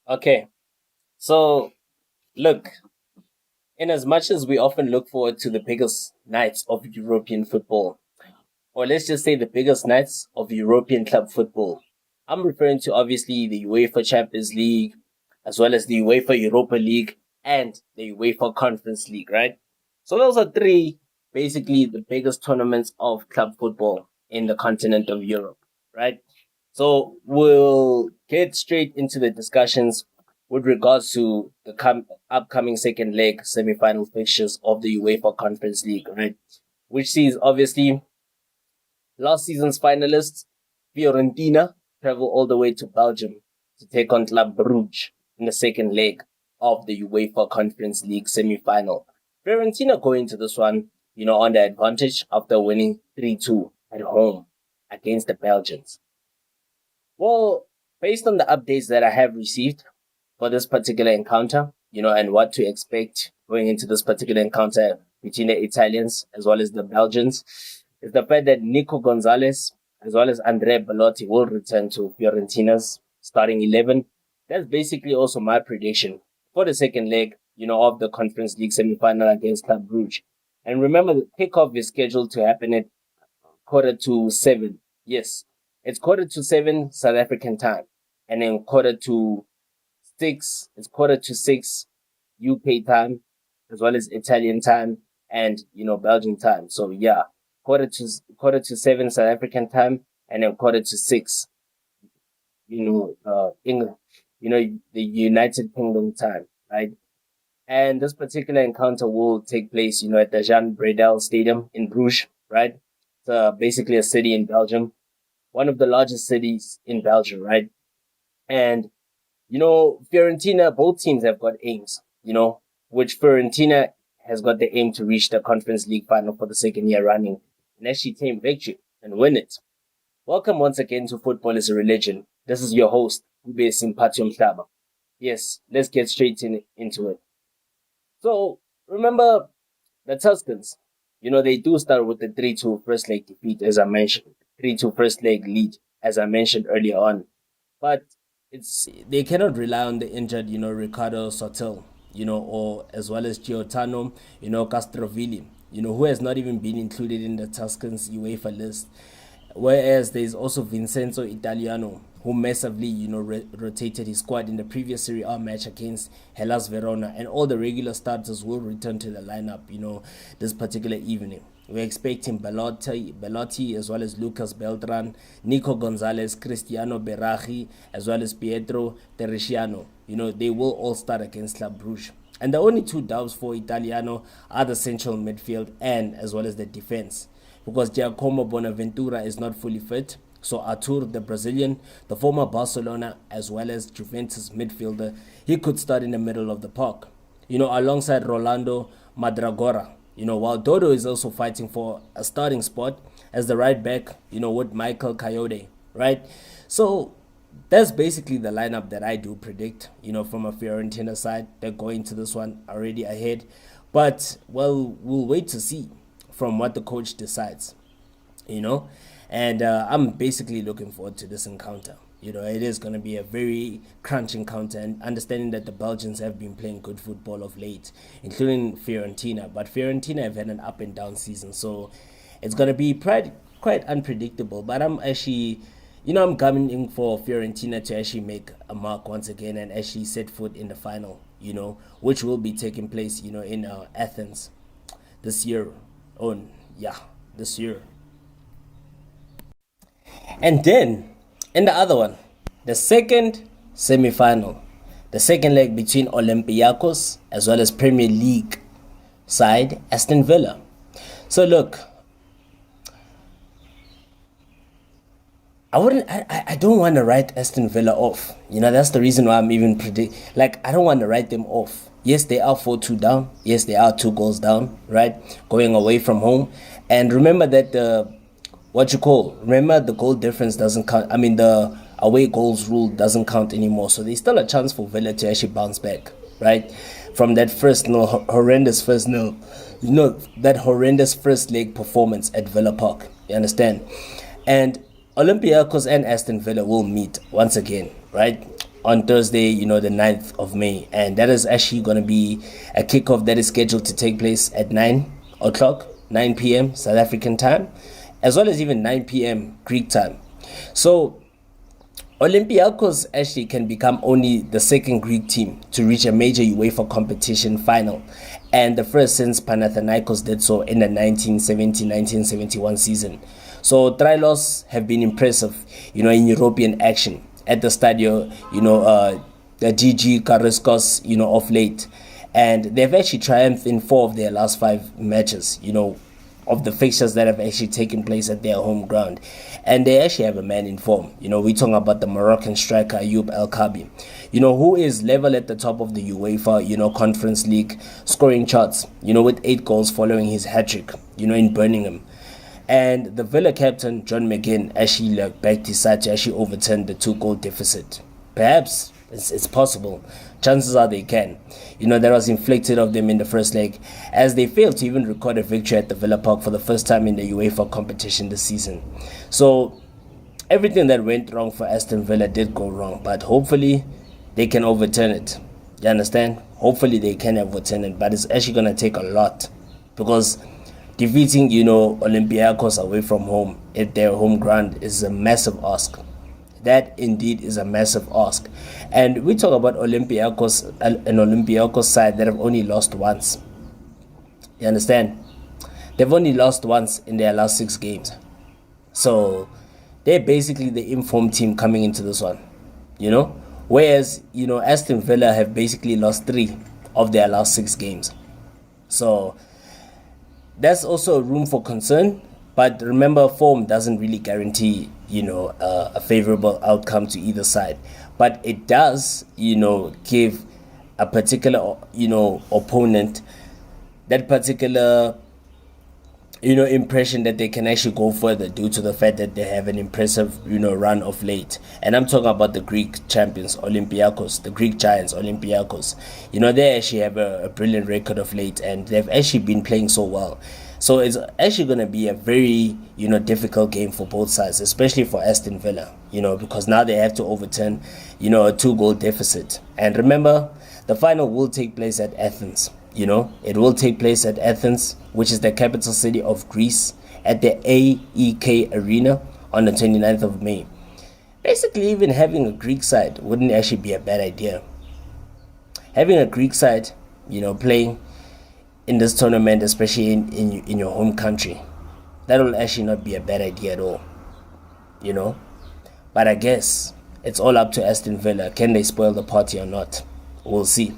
Okay, so look, in as much as we often look forward to the biggest nights of European football, or let's just say the biggest nights of European club football, I'm referring to obviously the UEFA Champions League, as well as the UEFA Europa League and the UEFA Conference League, right? So those are three basically the biggest tournaments of club football in the continent of Europe, right? So we'll get straight into the discussions with regards to the upcoming second leg semi-final fixtures of the UEFA Conference League, right? Which sees obviously last season's finalists Fiorentina travel all the way to Belgium to take on Club Brugge in the second leg of the UEFA Conference League semi-final. Fiorentina go into this one, on the advantage after winning 3-2 at home against the Belgians. Well, based on the updates that I have received for this particular encounter, and what to expect going into this particular encounter between the Italians as well as the Belgians, is the fact that Nico Gonzalez as well as Andrea Belotti will return to Fiorentina's starting 11. That's basically also my prediction for the second leg, of the Conference League semi-final against Club Brugge. And remember, the kickoff is scheduled to happen at 7:15. Yes, it's 7:15 South African time, and then 6:15. It's 6:15 UK time, as well as Italian time, and Belgian time. So yeah, 7:15 South African time, and then 6:15, England, the United Kingdom time, right? And this particular encounter will take place, at the Jean Bredel Stadium in Bruges, right? It's basically a city in Belgium, one of the largest cities in Belgium, right? And, Fiorentina, both teams have got aims, which Fiorentina has got the aim to reach the Conference League final for the second year running and actually claim victory and win it. Welcome once again to Football is a Religion. This is your host, Ube Simpatium Mhlaba. Yes, let's get straight into it. So, remember the Tuscans, they do start with the 3-2 first leg defeat, as I mentioned, 3-2 first leg lead, as I mentioned earlier on. But they cannot rely on the injured, Ricardo Sotel, or as well as Giotano, Castrovilli, who has not even been included in the Tuscans UEFA list. Whereas there's also Vincenzo Italiano, who massively, rotated his squad in the previous Serie A match against Hellas Verona, and all the regular starters will return to the lineup, this particular evening. We're expecting Belotti as well as Lucas Beltran, Nico Gonzalez, Cristiano Berrachi, as well as Pietro Teresiano. They will all start against Club Brugge. And the only two doubts for Italiano are the central midfield and as well as the defense, because Giacomo Bonaventura is not fully fit. So Artur, the Brazilian, the former Barcelona as well as Juventus midfielder, he could start in the middle of the park, alongside Rolando Madragora. While Dodo is also fighting for a starting spot as the right back, with Michael Coyote, right? So that's basically the lineup that I do predict, from a Fiorentina side. They're going to this one already ahead. But, well, we'll wait to see from what the coach decides, And I'm basically looking forward to this encounter. It is going to be a very crunch encounter, and understanding that the Belgians have been playing good football of late, including Fiorentina. But Fiorentina have had an up and down season, so it's going to be quite unpredictable. But I'm actually, I'm coming in for Fiorentina to actually make a mark once again and actually set foot in the final, which will be taking place, in Athens this year. This year. And then, in the other one, the second semi-final, the second leg between Olympiacos as well as Premier League side Aston Villa. So look, I don't want to write Aston Villa off. That's the reason why I'm even I don't want to write them off. Yes, they are 4-2 down. Yes, they are 2 goals down, right? Going away from home. And remember that remember the goal difference doesn't count. I mean, the away goals rule doesn't count anymore. So there's still a chance for Villa to actually bounce back, right? From that horrendous first nil. That horrendous first leg performance at Villa Park. You understand? And Olympiacos and Aston Villa will meet once again, right? on Thursday, the 9th of May. And that is actually going to be a kickoff that is scheduled to take place at 9 o'clock, 9 p.m. South African time, as well as even 9 p.m. Greek time. So Olympiacos actually can become only the second Greek team to reach a major UEFA competition final, and the first since Panathinaikos did so in the 1970-1971 season. So Trilos have been impressive, in European action at the Stadio, the GG Kariskos, of late. And they've actually triumphed in 4 of their last 5 matches, of the fixtures that have actually taken place at their home ground. And they actually have a man in form. We're talking about the Moroccan striker Ayoub El Kabi, who is level at the top of the UEFA, Conference League scoring charts, with 8 goals following his hat-trick, in Birmingham. And the Villa captain, John McGinn, actually backed his side to actually overturn the 2-goal deficit. Perhaps it's possible. Chances are they can. That was inflicted of them in the first leg, as they failed to even record a victory at the Villa Park for the first time in the UEFA competition this season. So everything that went wrong for Aston Villa did go wrong, but hopefully they can overturn it. You understand? Hopefully they can overturn it, but it's actually going to take a lot, because defeating, Olympiacos away from home at their home ground is a massive ask. That indeed is a massive ask. And we talk about Olympiacos, an Olympiacos side that have only lost once. You understand? They've only lost once in their last 6 games. So they're basically the informed team coming into this one. Whereas, Aston Villa have basically lost 3 of their last 6 games. So that's also a room for concern. But remember, form doesn't really guarantee, a favorable outcome to either side. But it does, give a particular, opponent that particular, impression that they can actually go further due to the fact that they have an impressive, run of late. And I'm talking about the Greek champions, Olympiacos, the Greek giants, Olympiacos. They actually have a brilliant record of late, and they've actually been playing so well. So it's actually going to be a very, difficult game for both sides, especially for Aston Villa, because now they have to overturn, a 2-goal deficit. And remember, the final will take place at Athens. It will take place at Athens, which is the capital city of Greece, at the AEK Arena on the 29th of May. Basically, even having a Greek side wouldn't actually be a bad idea. Having a Greek side, playing in this tournament, especially in your home country, that will actually not be a bad idea at all. But I guess it's all up to Aston Villa. Can they spoil the party or not? We'll see.